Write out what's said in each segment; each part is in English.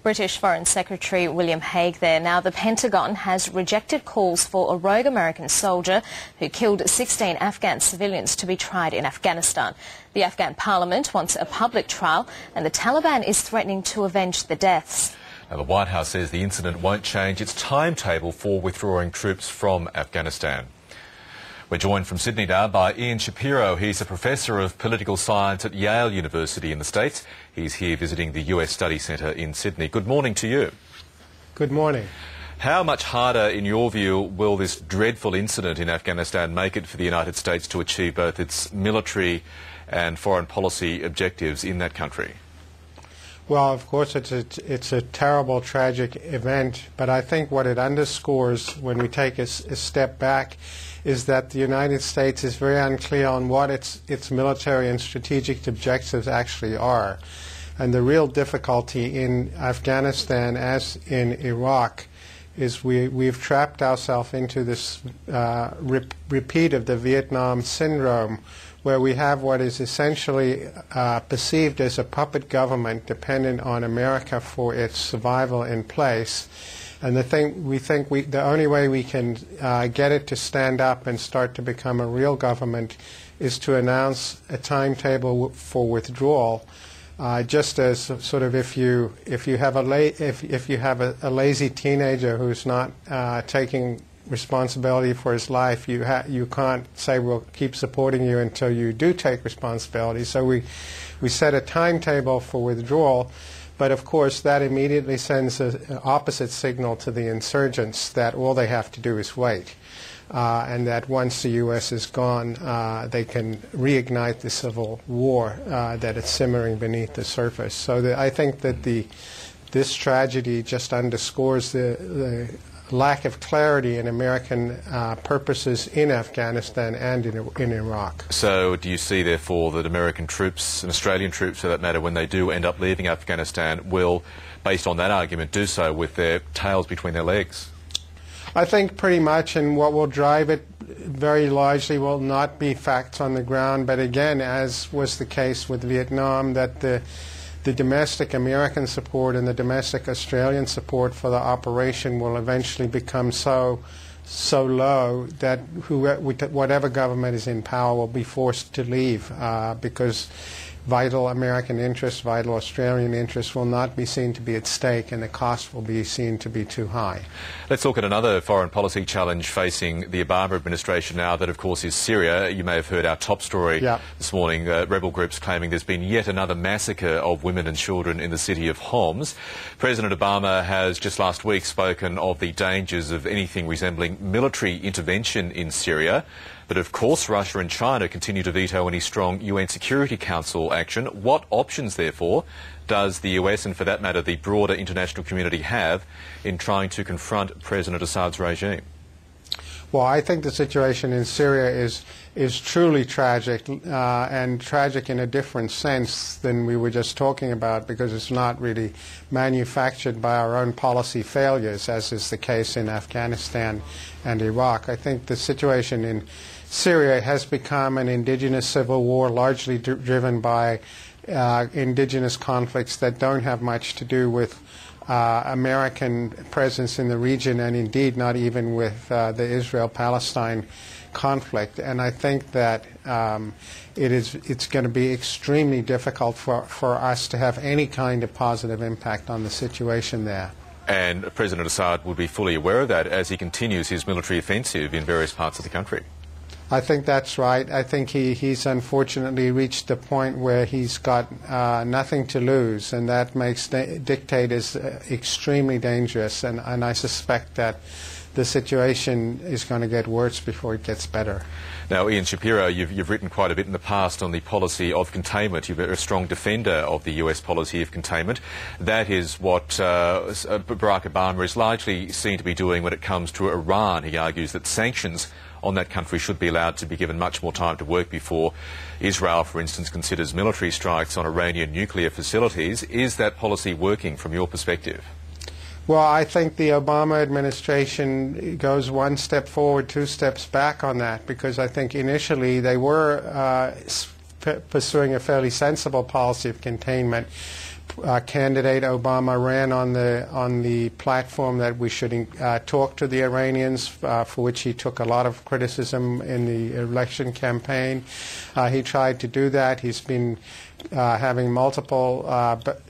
British Foreign Secretary William Hague there. Now, the Pentagon has rejected calls for a rogue American soldier who killed 16 Afghan civilians to be tried in Afghanistan. The Afghan parliament wants a public trial, and the Taliban is threatening to avenge the deaths. Now, the White House says the incident won't change its timetable for withdrawing troops from Afghanistan. We're joined from Sydney now by Ian Shapiro. He's a professor of political science at Yale University in the States. He's here visiting the US Study Centre in Sydney. Good morning to you. Good morning. How much harder, in your view, will this dreadful incident in Afghanistan make it for the United States to achieve both its military and foreign policy objectives in that country? Well, of course, it's a terrible, tragic event, but I think what it underscores when we take a step back is that the United States is very unclear on what its military and strategic objectives actually are. And the real difficulty in Afghanistan, as in Iraq, is we've trapped ourselves into this repeat of the Vietnam syndrome, where we have what is essentially perceived as a puppet government dependent on America for its survival in place. And the only way we can get it to stand up and start to become a real government is to announce a timetable for withdrawal. Just as sort of if you have a lazy teenager who's not taking responsibility for his life, you can't say we'll keep supporting you until you do take responsibility. So we set a timetable for withdrawal, but of course that immediately sends an opposite signal to the insurgents that all they have to do is wait, and that once the U.S. is gone, they can reignite the civil war that is simmering beneath the surface. So I think that this tragedy just underscores the lack of clarity in American purposes in Afghanistan and in Iraq. So do you see, therefore, that American troops, and Australian troops for that matter, when they do end up leaving Afghanistan, will, based on that argument, do so with their tails between their legs? I think pretty much, and what will drive it very largely will not be facts on the ground, but again, as was the case with Vietnam, that the domestic American support and the domestic Australian support for the operation will eventually become so low that whatever government is in power will be forced to leave because vital American interests, vital Australian interests will not be seen to be at stake, and the cost will be seen to be too high. Let's look at another foreign policy challenge facing the Obama administration now. That, of course, is Syria. You may have heard our top story this morning, rebel groups claiming there's been yet another massacre of women and children in the city of Homs. President Obama has just last week spoken of the dangers of anything resembling military intervention in Syria. But of course, Russia and China continue to veto any strong UN Security Council action. What options, therefore, does the US and, for that matter, the broader international community have in trying to confront President Assad's regime? Well, I think the situation in Syria is truly tragic, and tragic in a different sense than we were just talking about, because it's not really manufactured by our own policy failures, as is the case in Afghanistan and Iraq. I think the situation in Syria has become an indigenous civil war, largely driven by indigenous conflicts that don't have much to do with American presence in the region, and indeed not even with the Israel-Palestine conflict. And I think that it's going to be extremely difficult for us to have any kind of positive impact on the situation there. And President Assad would be fully aware of that as he continues his military offensive in various parts of the country. I think that's right. I think he's unfortunately reached a point where he's got nothing to lose, and that makes dictators extremely dangerous, and I suspect that the situation is going to get worse before it gets better. Now, Ian Shapiro, you've written quite a bit in the past on the policy of containment. You're a strong defender of the US policy of containment. That is what Barack Obama is largely seen to be doing when it comes to Iran. He argues that sanctions on that country should be allowed to be given much more time to work before Israel, for instance, considers military strikes on Iranian nuclear facilities. Is that policy working from your perspective? Well, I think the Obama administration goes one step forward, two steps back on that, because I think initially they were pursuing a fairly sensible policy of containment, candidate Obama ran on the platform that we should talk to the Iranians, for which he took a lot of criticism in the election campaign. He tried to do that. He's been having multiple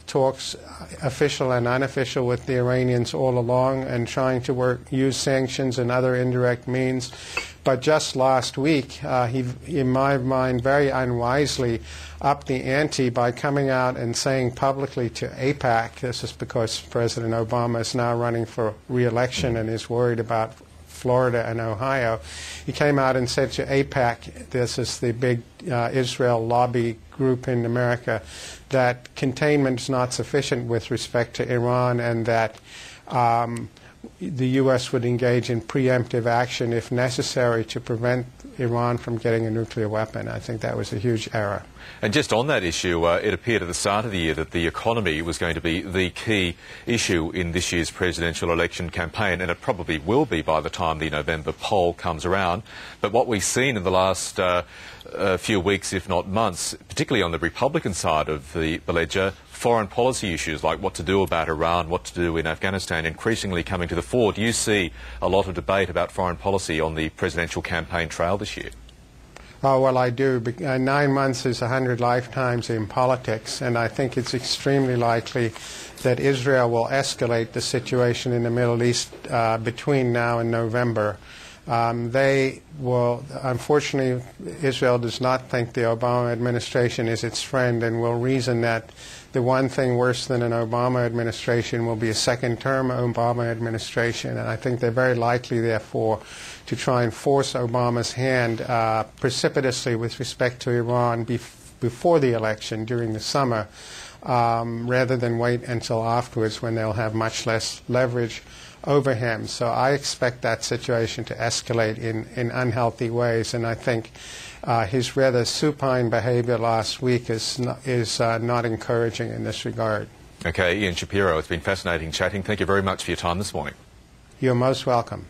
talks, official and unofficial, with the Iranians all along, and trying to use sanctions and other indirect means. But just last week, he, in my mind, very unwisely upped the ante by coming out and saying publicly to AIPAC, this is because President Obama is now running for re-election and is worried about Florida and Ohio. He came out and said to AIPAC, this is the big Israel lobby group in America, that containment is not sufficient with respect to Iran, and that the U.S. would engage in preemptive action if necessary to prevent Iran from getting a nuclear weapon. I think that was a huge error. And just on that issue, it appeared at the start of the year that the economy was going to be the key issue in this year's presidential election campaign, and it probably will be by the time the November poll comes around. But what we've seen in the last few weeks, if not months, particularly on the Republican side of the ledger, foreign policy issues like what to do about Iran, what to do in Afghanistan, increasingly coming to the fore. Do you see a lot of debate about foreign policy on the presidential campaign trail this year? Oh, well, I do. 9 months is 100 lifetimes in politics, and I think it's extremely likely that Israel will escalate the situation in the Middle East between now and November. They will, unfortunately, Israel does not think the Obama administration is its friend, and will reason that the one thing worse than an Obama administration will be a second-term Obama administration. And I think they're very likely, therefore, to try and force Obama's hand precipitously with respect to Iran before the election during the summer, rather than wait until afterwards when they'll have much less leverage over him. So I expect that situation to escalate in unhealthy ways, and I think his rather supine behavior last week is not encouraging in this regard. Okay, Ian Shapiro, it's been fascinating chatting. Thank you very much for your time this morning. You're most welcome.